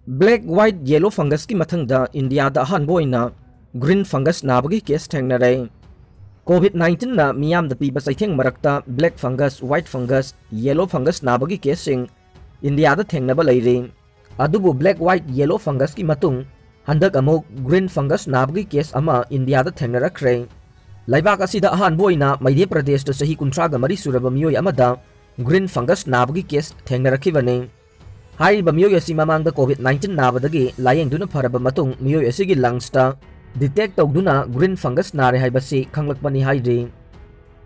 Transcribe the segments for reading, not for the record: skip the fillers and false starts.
Black, white, yellow fungus ki mathangda India da hanboina green fungus nabagi case thangnare. COVID-19 na miyam da piba saitheng marakta black fungus, white fungus, yellow fungus nabagi case sing India da thengnaba leire. Adubu black, white, yellow fungus ki matung handak amok green fungus nabagi case ama India da thengnarakre. Laibak asida hanboina Madhya Pradesh da sahi kuntraga mari suraba miyoi amada green fungus nabagi case thengnarakibane. Hai ba miyoi asi mamang da COVID-19 nabadagi layeng duna faraba matung miyoi asigi lungs ta detect tawduna green fungus nare haibasi khanglakpani hairi.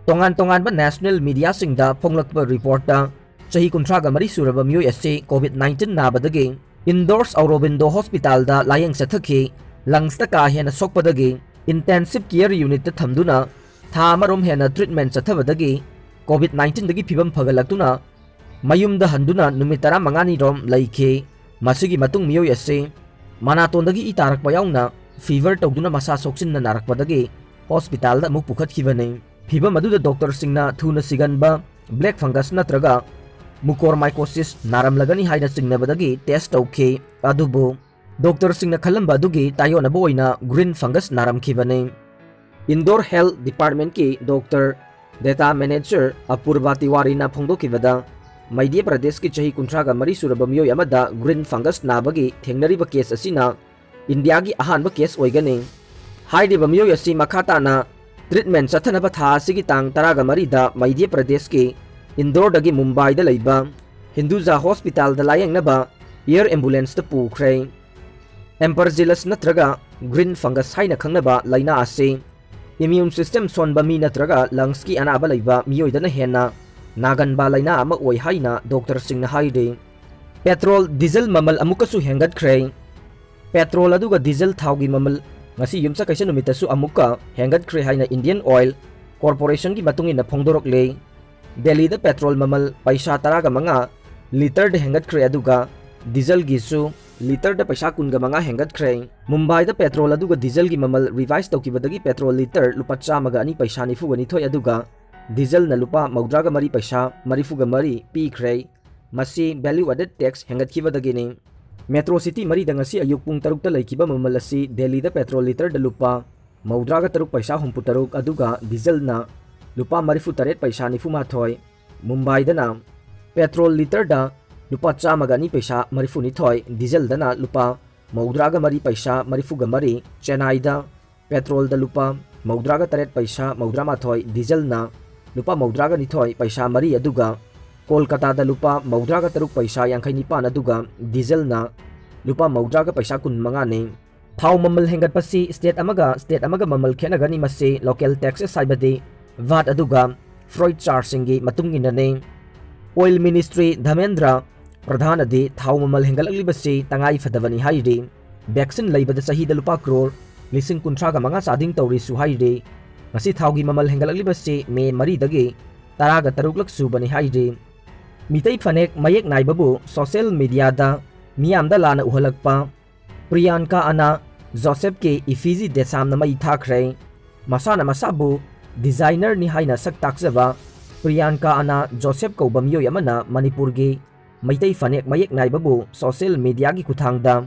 Tongan ba national media singda phonglakpa report ta chahi kuntraga mari suraba miyoi asi COVID-19 nabadagi indoors Aurobindo hospital da layeng sathaki lungs ta ka hena sokpadagi intensive care unit ta thamduna tha marom hena treatment sathabadagi COVID-19 dagi phibam phagalaktuna mayum da handuna numitara mangani rom laike masigi matung miyoi ase manaton dagi itarak payauna fever tawduna masa soksin na narakpadagi hospital da muk pukhat khibane phiba madu da doctor singna thuna siganba black fungus natraga mucormycosis naram lagani haina singnabadagi test tawke adubo doctor singna khalamba dugi tayona boina green fungus naram khibane indoor health department ki doctor data manager apurva tiwari na phongdo kibada Madhya Pradesh ki chahi kuntraga mari suraba miyoi amada green fungus nabagi thengnariba case asina India gi ahanba case oigani. Hairiba miyoi asi makhata na treatment sathanaba tha asigi tang taraga mari da Madhya Pradesh ki Indore dagi Mumbai da leiba Hinduja hospital da layengnaba air ambulance da pukhre. Ampergillus natraga green fungus haina khangnaba laina ase immune system sonba mi natraga lungs ki anaba leiba miyoi da na hena Nagan balay na ama oy hay na Dr. Singh na hayde. Petrol, diesel mamal amukasu hengat kray. Petrol aduga diesel thawgi mamal ngasi yumsa kaysa numitasu amuka hengat kray hay na Indian Oil Corporation ki matungin na phongdorok le. Delhi da petrol mamal paisa taraga mga liter da hengat kray aduga diesel gisu liter da paisa kunga mga hengat kray. Mumbai da petrol aduga diesel gi mamal revise tawkibadagi petrol liter lupa chamaga ani paisa ni fuga ni thoy aduga diesel na lupa maudraga mari paisa marifuga mari pikray masi value added tax hengat kibadagini. Metro City mari da ngasi ayuk pung taruk ta laikiba mamal asi Delhi da petrol liter da lupa maudraga taruk paisa humpu taruk aduga diesel na lupa marifu taret paisa ni fuma thoy. Mumbai da na petrol liter da lupa chamaga ni paisa marifu ni thoy diesel da na lupa maudraga mari paisa marifuga mari. Chennai da petrol da lupa maudraga taret paisa maudrama thoy diesel na lupa maudraga ni thoy paisa mari aduga Kolkata da lupa maudraga taruk paisa yangkhay nipan aduga diesel na lupa maudraga paisa kun mga ni. Thaw mamal hengat pasi state amaga mamal khenaga ni masi local taxes saibadi VAT aduga Freud charging gi matungin na ni. Oil Ministry Dhamendra Pradhan adi thaw mamal hengalagli basi tangai fadavani hayri. Vaccine laibada sahi da lupa crore lising kuntraga mga sading tawri su hayri. Ngasi thawgi mamal hengalagli basi me mari dagi taraga taruklak subani hayri. Mitay fanek mayek naibabu social media da miyam da lana uhalagpa Priyanka ana Joseph ke Ifiji desam na may thakre masana masabu designer ni hayna saktaksaba Priyanka ana Joseph ko bamiyo yamana Manipur gi Mitay fanek mayek naibabu social media gi kuthangda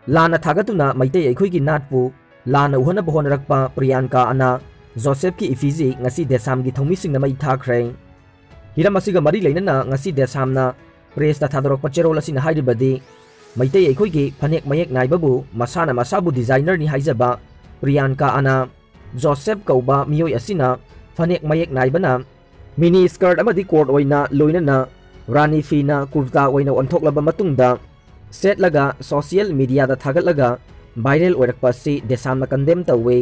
lana thagatuna Mitay aikhoi gi natpu lana uhana bohonarakpa Priyanka ana Joseph ki Ifiji ngasi desam gi thomising na may thakre. Hiram asiga mari lainana ngasi desam na press ta thadorok pachero lasina hairibadi Maitay aikhoi gi phanek mayek naibabu masana masabu designer ni haijaba Priyanka ana Joseph kauba miyoi asina phanek mayek naibana mini skirt amadi court oina loinana rani fina kurta oina onthoklaba matungda setlaga social media da thagatlaga viral oirakpa si desam na condemn tawe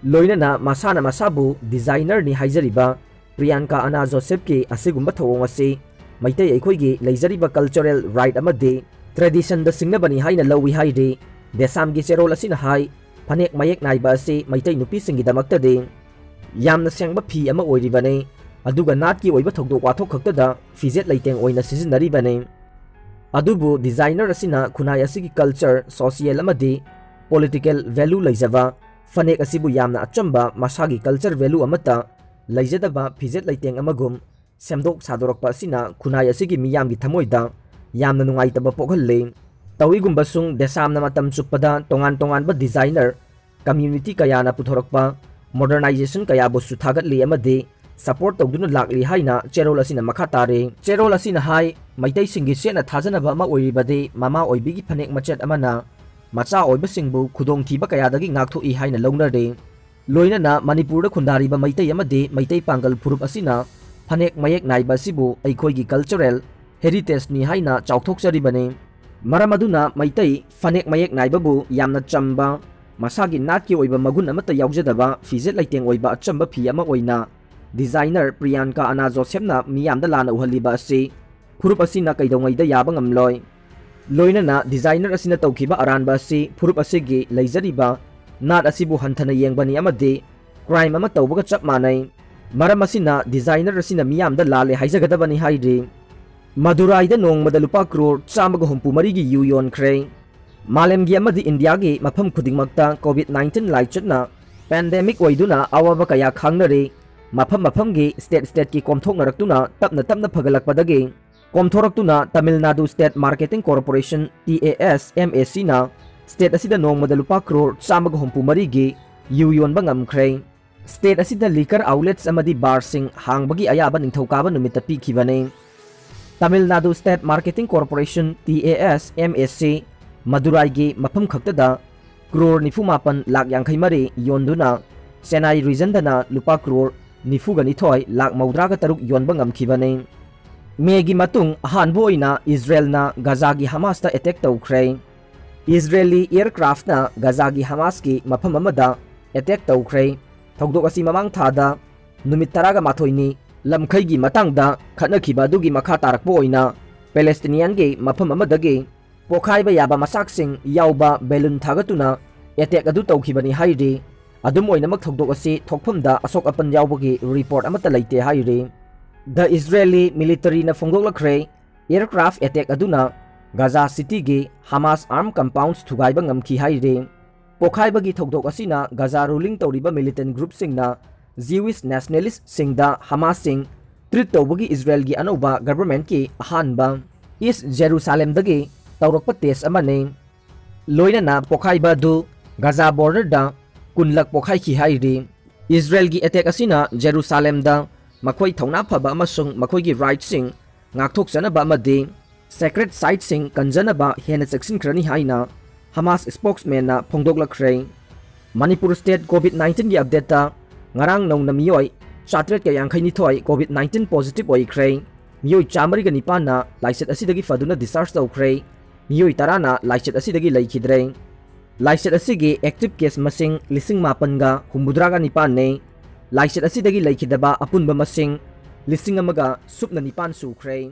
loinana masana masabu designer ni haijariba Priyanka ana Joseph ki asigumba thawong asi Maitay aikhoi gi leijariba cultural right amadi tradition da singnabani haina lawi hairi desam gi serol asina hai phanek mayek naiba asi Maitay nupi singi damakta de yamna sengba phi ama oiribane aduga nat ki oiba thokdo kwathok khakta da fijet leiteng oina sizinari bane adubu designer asina khunai asigi culture social amadi political value leijaba phanek asibu yamna achamba masagi culture value amata leijadaba fijet leiteng amagum semdok sadorokpa asina khunai asigi miyam gi thamoida yamna nungai taba pokhalle Tawigumbassung desamna matam chuppada tongan-tonganba designer community kayana puthorokpa modernization kaya bu suthagatli amadi support tawduna lakli haina cherol asina makha tare cherol asina hai maitai singi sena thajanaba ma oiribade mama oibigi phanek machet amana macha oiba singbu khudong thiba kaya dagi ngaktho I haina longnare loina na manipur da khundari ba maitai amade maitai pangal phurup asina phanek mayek naiba sibu aikhoi gi cultural heritage ni haina chauthok chari bane maramaduna maitai phanek mayek naiba bu yamna chamba masagi natki oiba magun amata yaujadaba fizet laiteng oiba achamba phi ama oina designer Priyanka Ana Josephna miyamda lana uhaliba asi phurup asina kaidongaida yaba ngamloi loina na designer asina tawkiba aranba asi phurup asigi leijariba nat asibu hanthana yengbani amade crime ama tawbaga chap manai maram asina designer asina miyamda lale haijagadabani haidi Madurai da Nongmada Lupa Crore chamaga humpu marigi Yu Yonkhre malemgi amadi India gi mafam khudingmakta COVID-19 laichatna pandemic oiduna awaba kaya khangnare mafam gi state ki komthoknaraktuna tapna phagalakpadagi komthoraktuna Tamil Nadu State Marketing Corporation TAS MAC na state asida Nongmada Lupa Crore chamaga humpu marigi Yu Yonba ngamkhre state asida liquor outlets amadi bar sing hangbagi ayaba ningthokaba numita pikhibane Tamil Nadu State Marketing Corporation TAS MAC Madurai gi mafam khaktada crore nifu mapan lak yangkhai mari yonduna Chennai region dana Lupa crore nifu gani thoi lak maudra ga taruk yonba ngamkhibane megi matung ahanbo oina Israel na Gaza gi Hamas ta attack tawkhre Israeli aircraft na Gaza gi Hamas ki mafam amada attack tawkhre thogdok asi mamang thada numit taraga mathoini lamkhai gi matangda khatnakhiba dugi makha tarakpo oina Palestinian gi mafam amadagi pokhaiba yaba masaksing yauba balloon thagatuna attack adu tawkhibani hairi adum oina mak thogdok asi thokphamda asok apan yaubagi report amata leite hairi the Israeli military na phongdoklakre aircraft attack aduna Gaza city gi Hamas armed compounds thugaiba ngamki hairi pokhaiba gi thogdok asina Gaza ruling tawriba militant group singna Jewish nationalist singda Hamas sing treat tawbagi Israel gi anoba government ki ahanba East Jerusalem dagi tawrokpa test amane loina na pokhaiba du Gaza border da kunlak pokhai ki hairi Israel gi attack asina Jerusalem da makhoi thongna phaba amasung makhoi gi right sing ngakthok chanaba amadi sacred site sing kanjanaba hena section khrani haina Hamas spokesman na phongdoklakre Manipur state COVID-19 gi update ta ngarang nong na miyoi chatret ka yang khaini thoi COVID-19 positive oi khrei miyoi chamari ga nipan na laiset asidagi faduna discharge tawkhre miyoi tarana laiset asidagi laikhidre laiset asigi active case masing lising mapan ga humudra ga nipan ne laiset asidagi laikhidaba apunba masing lising amaga supna nipan su khrei